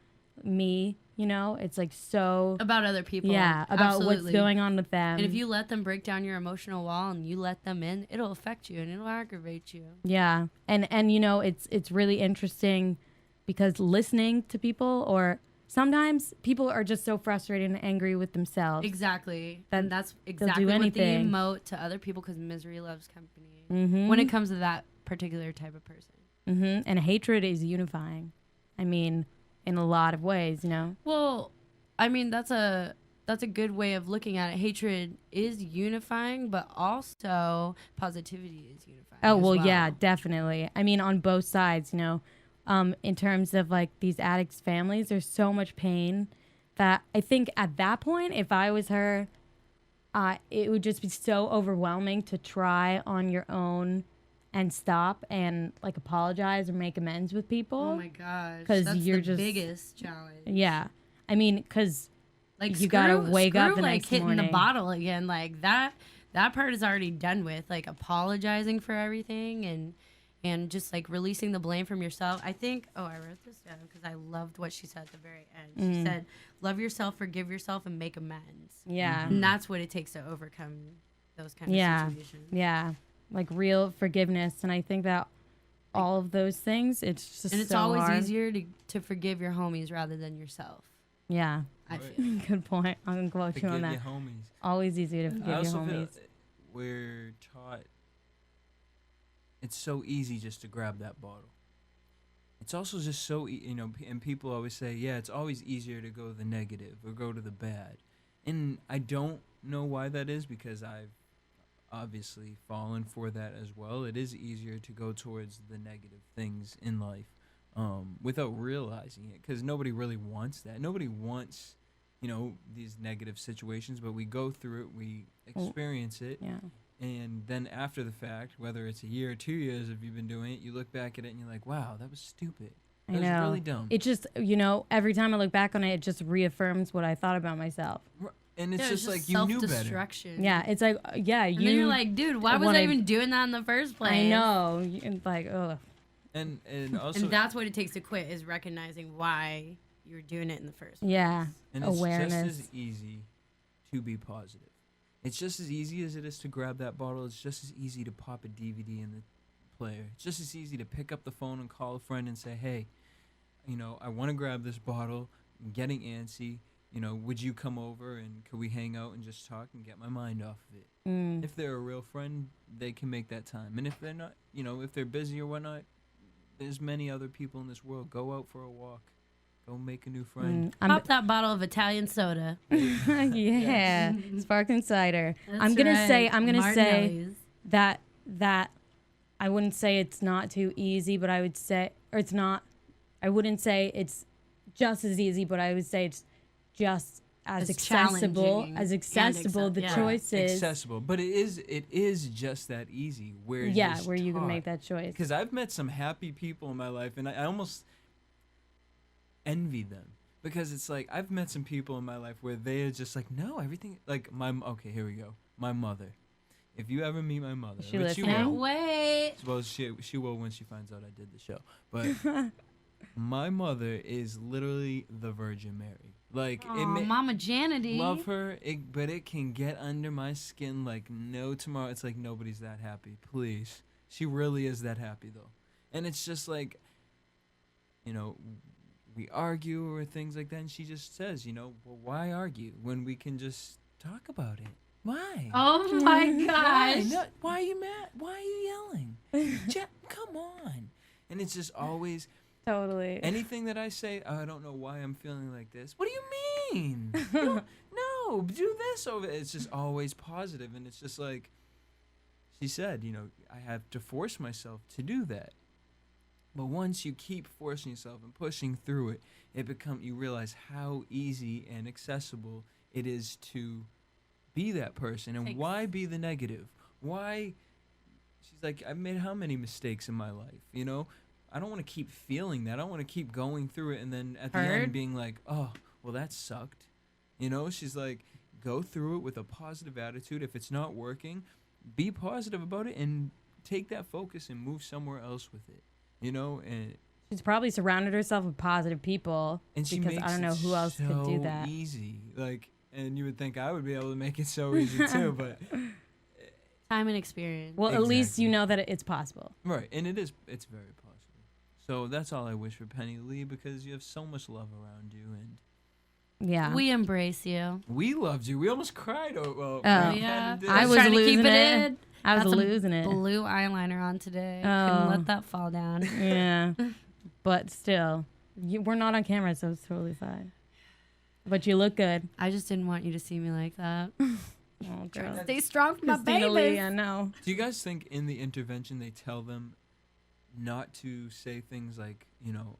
me. It's like so About other people. Yeah, about what's Absolutely. going on with them. And if you let them break down your emotional wall and you let them in, it'll affect you and it'll aggravate you. Yeah, and it's really interesting because listening to people, or sometimes people are just so frustrated and angry with themselves. Exactly. That And that's do exactly what they anything. emote to other people because misery loves company. Mm-hmm. When it comes to that particular type of person. Mm-hmm. And hatred is unifying. I mean, in a lot of ways, Well, I mean that's a good way of looking at it. Hatred is unifying, but also positivity is unifying. Oh, as well, yeah, definitely. I mean, on both sides, in terms of like these addicts' families, there's so much pain that I think at that point, if I was her, it would just be so overwhelming to try on your own and stop and like apologize or make amends with people. Oh my gosh. 'Cause That's you're the just- biggest challenge. Yeah. I mean, because Like you gotta wake up the like next hitting morning. the bottle again. Like that part is already done with. Like apologizing for everything and just like releasing the blame from yourself. I think. Oh, I wrote this down because I loved what she said at the very end. She said, "Love yourself, forgive yourself, and make amends." Yeah. And that's what it takes to overcome those kind of Yeah. situations. Yeah. Like real forgiveness. And I think that all of those things, it's just And it's so always hard. easier to forgive your homies rather than yourself. Yeah. I Right. feel. Good point. I'm going to quote you on Forgive that. your homies. Always easier to I forgive your also feel homies. we're taught it's so easy just to grab that bottle. It's also just so, and people always say, yeah, it's always easier to go to the negative or go to the bad. And I don't know why that is because I've obviously fallen for that as well. It is easier to go towards the negative things in life without realizing it because nobody really wants that. Nobody wants, these negative situations, but we go through it, we experience it. Yeah. And then after the fact, whether it's a year or 2 years if you've been doing it, you look back at it and you're like, wow, that was stupid. I That was know. really dumb. It just, every time I look back on it, it just reaffirms what I thought about myself. And it's Yeah, just like you knew better. self-destruction. Yeah. It's like, yeah, And then you're like, dude, why was I even doing that in the first place? I know. It's like, ugh. And also, And that's what it takes to quit is recognizing why you're doing it in the first place. Yeah. and it's Awareness. just as easy to be positive. It's just as easy as it is to grab that bottle. It's just as easy to pop a DVD in the player. It's just as easy to pick up the phone and call a friend and say, hey, I want to grab this bottle. I'm getting antsy. Would you come over and could we hang out and just talk and get my mind off of it? If they're a real friend, they can make that time. And if they're not, if they're busy or whatnot, there's many other people in this world. Go out for a walk. Go make a new friend. Pop that bottle of Italian soda. Yeah. Sparkling cider. That's I'm going to right. say Martinelli's. that I wouldn't say it's not too easy, but I would say, or it's not, I wouldn't say it's just as easy, but I would say it's just as It's accessible, challenging as and accessible. The yeah. choices. Accessible, but it is just that easy where Where you can make that choice. Because I've met some happy people in my life, and I almost envy them because it's like I've met some people in my life where they are just like, no, everything like okay, here we go. My mother, if you ever meet my mother, She which you listening? will, Wait. well, she will when she finds out I did the show. But my mother is literally the Virgin Mary. Like, Mama Janity. love her, but it can get under my skin like no tomorrow. It's like nobody's that happy. Please, she really is that happy though, and it's just like, you know, we argue or things like that, and she just says, you know, well, why argue when we can just talk about it? Why? Oh my Why? gosh. Why are you mad? Why are you yelling? Come on. And it's just always Totally. anything that I say, I don't know why I'm feeling like this. What do you mean? No, do this over. It's just always positive, and it's just like she said, you know, I have to force myself to do that. But once you keep forcing yourself and pushing through it, you realize how easy and accessible it is to be that person. And why be the negative? Why? She's like, I've made how many mistakes in my life, you know? I don't want to keep feeling that. I want to keep going through it and then at the end being like, oh, well, that sucked. You know, she's like, go through it with a positive attitude. If it's not working, be positive about it and take that focus and move somewhere else with it, you know? And she's probably surrounded herself with positive people and she because makes I don't know who else could do so that. easy. Like, and you would think I would be able to make it so easy too, but Time and experience. Well, at least Exactly. you know that it's possible. right. And it's very possible. So that's all I wish for Penny Lee, because you have so much love around you, and Yeah. We embrace you. we loved you. We almost cried. Oh. Yeah. did. I was trying to losing keep it it. in. I was Got some losing it. Blue eyeliner on today. Oh. Couldn't let that fall down. Yeah. But still, we're not on camera, so it's totally fine. But you look good. I just didn't want you to see me like that. Oh, girl. Stay strong for my Christina Lee, babies. I know. Do you guys think in the intervention they tell them not to say things like, you know,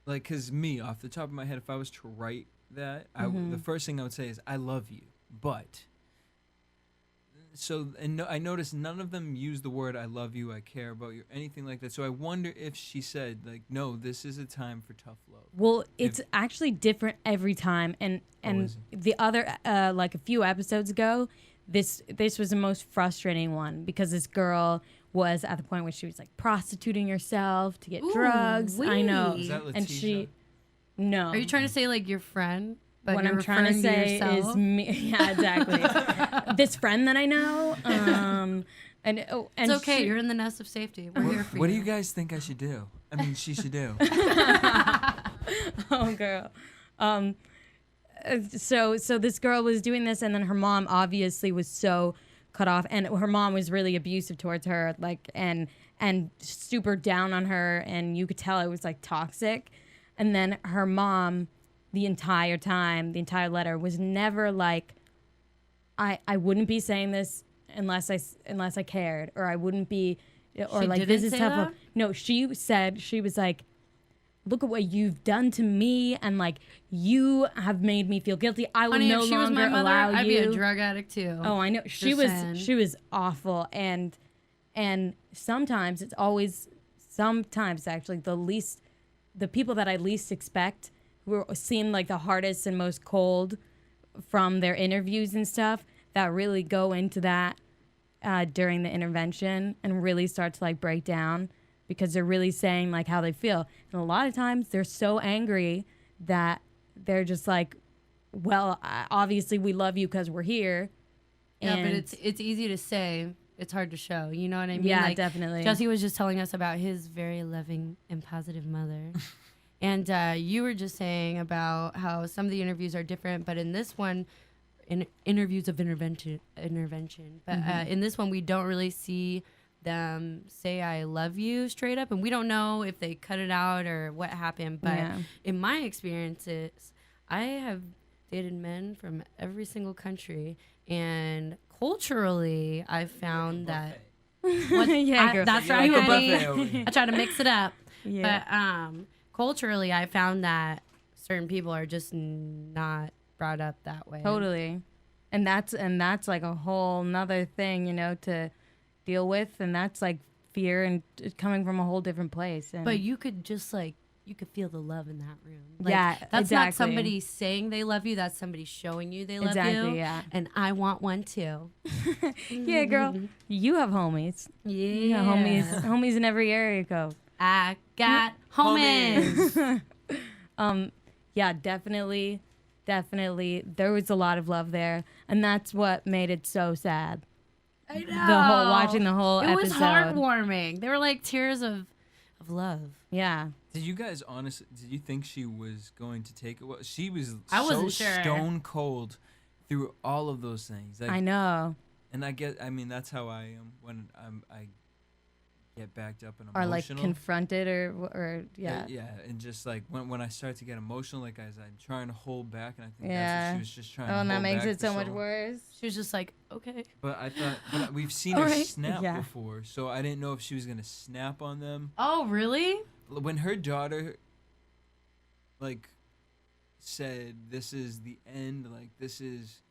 like, because me, off the top of my head, if I was to write that, the first thing I would say is, I love you. But, so, and I noticed none of them use the word I love you, I care about you, anything like that. So I wonder if she said, like, no, this is a time for tough love. Well, it's actually different every time. And is the other, like a few episodes ago, this was the most frustrating one because this girl was at the point where she was like prostituting herself to get drugs. I know. Is that And she, Letitia? no. Are you trying to say like your friend? But what you're I'm trying to referring say yourself? is me. Yeah, exactly. This friend that I know, and It's okay. You're in the nest of safety. We're here for What do you. you guys think I should do? I mean, she should do. Oh, girl. So this girl was doing this, and then her mom obviously was so cut off, and her mom was really abusive towards her, like and super down on her, and you could tell it was like toxic. And then her mom, the entire letter was never like, I wouldn't be saying this unless I cared, or I wouldn't be, or She like didn't this is say tough. that? No, she was like, look at what you've done to me, and like you have made me feel guilty. I will Honey, no if she was longer my mother, allow I'd you. be a drug addict too. Oh, I know. She Just was awful, and sometimes actually the people that I least expect, who seem like the hardest and most cold from their interviews and stuff, that really go into that during the intervention and really start to like break down because they're really saying like how they feel. And a lot of times they're so angry that they're just like, well, obviously we love you because we're here. Yeah, but And- it's easy to say. It's hard to show. You know what I mean? Yeah, like, definitely. Jesse was just telling us about his very loving and positive mother. And you were just saying about how some of the interviews are different, but in this one, in interviews of intervention. But in this one, we don't really see them say "I love you" straight up, and we don't know if they cut it out or what happened. But Yeah. in my experiences, I have dated men from every single country, and culturally, I've found that. Yeah, girl. That's right, Like a honey. buffet over here. I try to mix it up. Yeah. But culturally, I found that certain people are just not brought up that way. Totally. And that's like a whole nother thing, to deal with. And that's like fear and it's coming from a whole different place. And But you could just like you could feel the love in that room. Like, Yeah, that's not exactly. somebody saying they love you. That's somebody showing you they love you. Exactly, yeah. And I want one too. Yeah, girl, you have homies. Yeah. You got homies in every area code. I got homies. Yeah, definitely. There was a lot of love there, and that's what made it so sad. I know. Watching the whole it episode. was heartwarming. They were like tears of love. Yeah. Did you guys honestly? Did you think she was going to take it? Well, she was I so wasn't sure. stone cold through all of those things. Like, I know. and I mean, that's how I am when I get backed up and Or emotional. like confronted or yeah. Yeah, and just like when I start to get emotional, like as I'm trying to hold back, and I think that's Yeah. what she was just trying to Oh, hold and that makes back it for so much long. worse. She was just like, okay. But I thought, but we've seen All her right. snap Yeah. before, so I didn't know if she was gonna snap on them. Oh, really? When her daughter, like, said, "This is the end," like this is,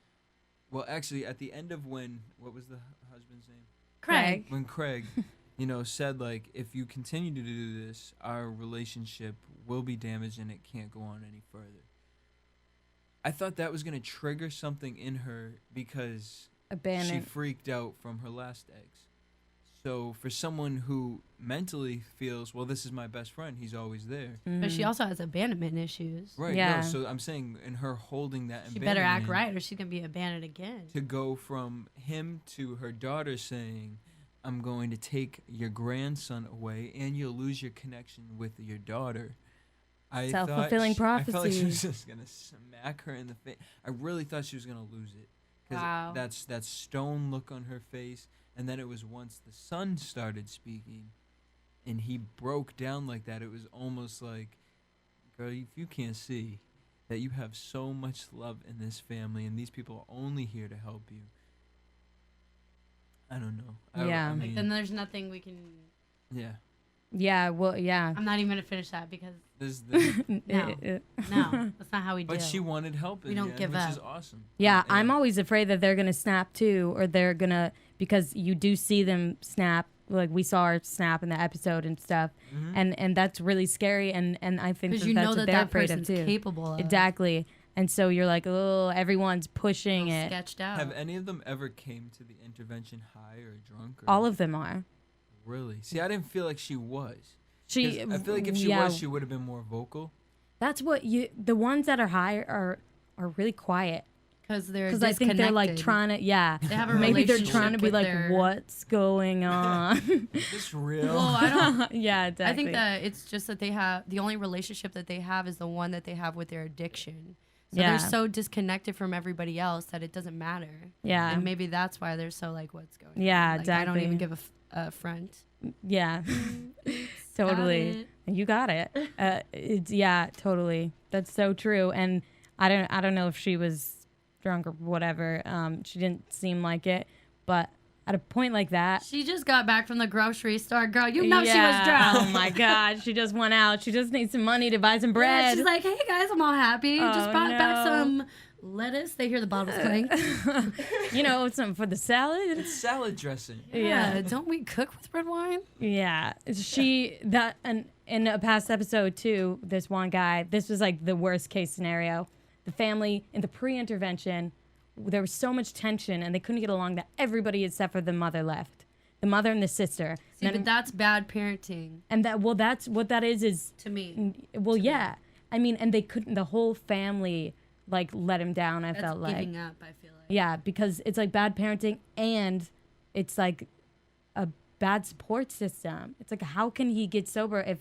well, actually, at the end of what was the husband's name? Craig. When Craig, said like, if you continue to do this, our relationship will be damaged and it can't go on any further. I thought that was gonna trigger something in her because she freaked out from her last ex. So for someone who mentally feels, well, this is my best friend, he's always there. But she also has abandonment issues. Right. Yeah. No, so I'm saying, in her holding that She better act abandonment, right or she's going to be abandoned again. to go from him to her daughter saying, I'm going to take your grandson away and you'll lose your connection with your daughter. Self-fulfilling I felt like she prophecy. was just going to smack her in the face. I really thought she was going to lose it. 'Cause Wow. that's that stone look on her face. And then it was once the son started speaking and he broke down like that, it was almost like, girl, if you can't see that you have so much love in this family and these people are only here to help you. I don't know. Yeah. I Like, mean, then there's nothing we can... yeah. Yeah, well, yeah. I'm not even going to finish that because... There's No. No, that's not how we do. but she wanted help in We the don't end, give which up. is awesome. Yeah, And I'm always afraid that they're going to snap too, or they're going to, because you do see them snap, like we saw her snap in the episode and stuff, and that's really scary, and I think Because that you that's know what that they're that afraid of person's too. capable of. Exactly. And so you're like, oh, everyone's pushing All it. sketched out. Have any of them ever came to the intervention high or drunk? Or All of them are. Really? See, I didn't feel like she was. 'Cause She, I feel like if she yeah, was, she would have been more vocal. That's what the ones that are high are really quiet. Because they're Because I think they're like disconnected. trying to, They have a maybe they're relationship trying to be with like, their- what's going on? Is this real? Well, I don't... Yeah, exactly. I think that it's just that they have... The only relationship that they have is the one that they have with their addiction. So Yeah. they're so disconnected from everybody else that it doesn't matter. Yeah. And maybe that's why they're so like, what's going Yeah, on? Like, I don't exactly. even give a front. Yeah, totally. You got it. It's totally. That's so true. And I don't know if she was drunk or whatever. She didn't seem like it, but at a point like that, She just got back from the grocery store, girl. You know she was yeah. drunk. Oh my God, she just went out. She just needs some money to buy some Yeah, bread. she's like, hey guys, I'm all happy. Just Oh, brought back no. some lettuce. They hear the bottles clink. Something for the salad. It's salad dressing. Yeah. Don't we cook with red wine? Yeah, and in a past episode too, this one guy, this was like the worst case scenario. The family in the pre-intervention, there was so much tension and they couldn't get along that everybody except for the mother left. The mother and the sister. See, And but that's bad parenting that's what that is to me. well, yeah. I mean, and they couldn't, the whole family like let him down, I That's felt like. giving up, I feel like. Yeah, because it's like bad parenting and it's like a bad support system. It's like, how can he get sober if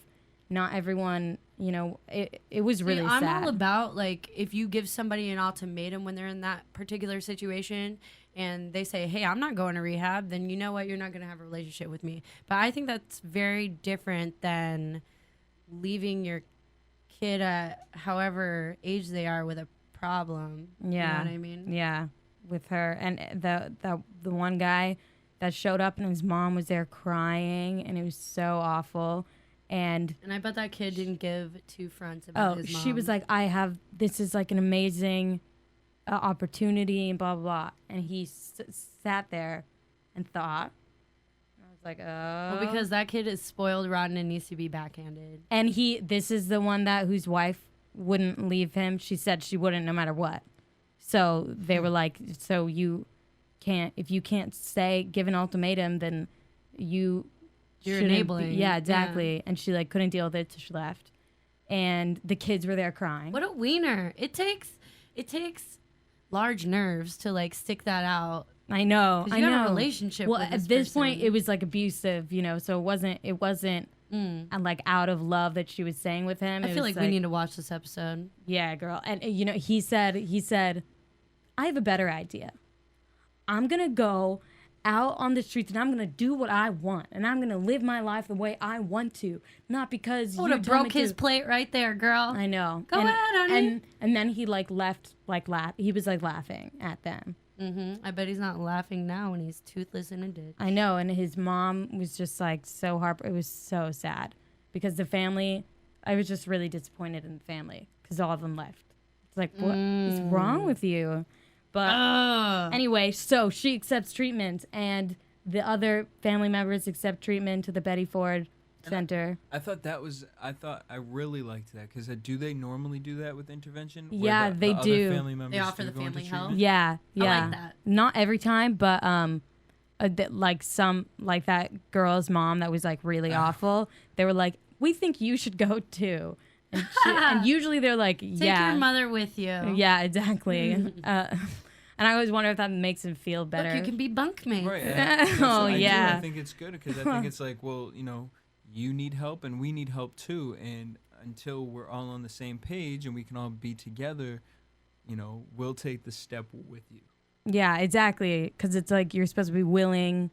not everyone, it was really I'm sad. all about, like, if you give somebody an ultimatum when they're in that particular situation and they say, hey, I'm not going to rehab, then you know what? You're not going to have a relationship with me. But I think that's very different than leaving your kid at however age they are with a problem. Yeah. You know what I mean? Yeah, with her. And the one guy that showed up and his mom was there crying and it was so awful. And I bet that kid didn't give two fronts about his mom. she was like, this is like an amazing opportunity and blah, blah, blah. And he sat there and thought. I was like, oh. Well, because that kid is spoiled, rotten, and needs to be backhanded. And this is the one whose wife wouldn't leave him. She said she wouldn't no matter what. So they were like, so if you can't give an ultimatum, then you're enabling. Yeah, exactly. Yeah. And she like couldn't deal with it, so she left. And the kids were there crying. What a wiener. It takes large nerves to like stick that out. I know. I know. Have a relationship with at this point it was like abusive, so it wasn't like out of love that she was saying with him. I feel like we need to watch this episode. Yeah, girl. And he said, I have a better idea. I'm going to go out on the streets and I'm going to do what I want. And I'm going to live my life the way I want to. Not because you would have broke his plate right there, girl. I know. Go ahead, honey. And then he like left, like he was like laughing at them. I bet he's not laughing now when he's toothless in a ditch. I know. And his mom was just like so it was so sad because the family, I was just really disappointed in the family because all of them left. It's like, what is wrong with you? But anyway, so she accepts treatment, and the other family members accept treatment to the Betty Ford Center. I really liked that because do they normally do that with intervention? Yeah, they do. Other family members they offer the family help. Yeah. I like that. Not every time, but like some like that girl's mom that was like really awful. They were like, we think you should go too. And usually they're like, Take your mother with you. Yeah, exactly. And I always wonder if that makes him feel better. Look, you can be bunkmates. Right. I think it's good because I think it's like, well, you need help and we need help too. And until we're all on the same page and we can all be together, we'll take the step with you. Yeah, exactly. Because it's like you're supposed to be willing,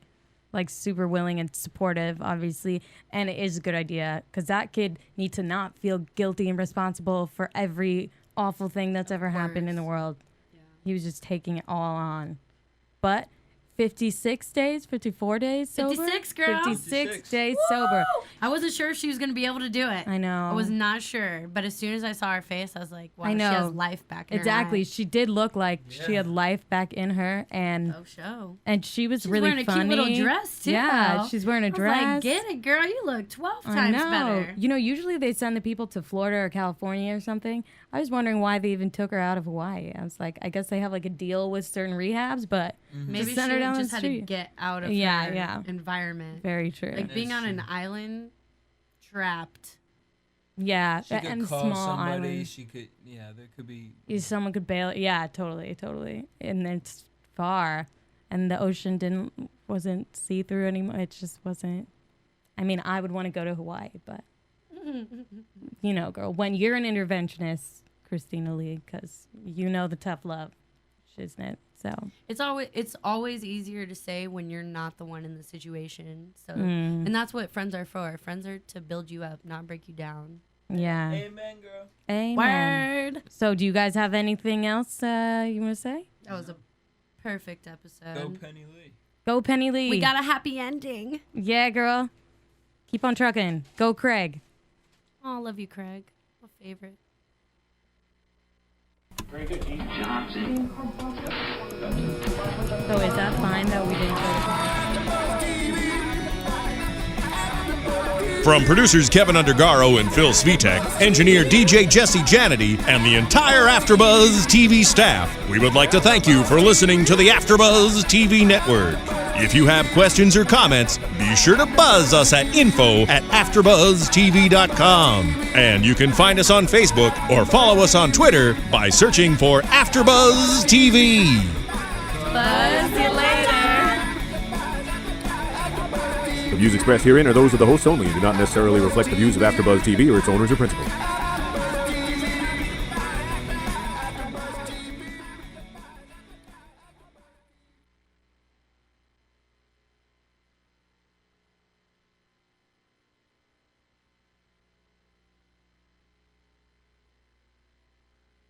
like super willing and supportive, obviously. And it is a good idea because that kid needs to not feel guilty and responsible for every awful thing that's ever happened in the world. Yeah. He was just taking it all on. But 54 days sober? 56, girl. 56 days sober. I wasn't sure if she was going to be able to do it. I know. I was not sure. But as soon as I saw her face, I was like, wow, I know. She has life back in her Exactly. eyes. She did look like she had life back in her. And and she was really funny. She's wearing a cute little dress, too. Yeah, she's wearing a dress. I was like, get it, girl. You look 12 times better. Usually they send the people to Florida or California or something. I was wondering why they even took her out of Hawaii. I was like, I guess they have like a deal with certain rehabs, but maybe just send her down the street. Had to get out of her environment. Very true. Like being on an island, trapped. Yeah, she could and call small somebody. island. She could, there could be. Someone could bail. Yeah, totally. And it's far, and the ocean wasn't see through anymore. It just wasn't. I mean, I would want to go to Hawaii, but girl, when you're an interventionist, Christina Lee, because the tough love, isn't it? So it's always easier to say when you're not the one in the situation. So and that's what friends are for. Friends are to build you up, not break you down. Yeah. Amen, girl. Amen. Word. So do you guys have anything else you want to say? That was a perfect episode. Go Penny Lee. Go Penny Lee. We got a happy ending. Yeah, girl. Keep on trucking. Go Craig. Oh, I love you, Craig. My favorite. Very good, King Johnson. So is that fine that we didn't go? From producers Kevin Undergaro and Phil Svitek, engineer DJ Jesse Janity, and the entire AfterBuzz TV staff, we would like to thank you for listening to the AfterBuzz TV network. If you have questions or comments, be sure to buzz us at info@AfterBuzzTV.com. And you can find us on Facebook or follow us on Twitter by searching for AfterBuzz TV. Buzz you later. The views expressed herein are those of the hosts only and do not necessarily reflect the views of AfterBuzz TV or its owners or principals.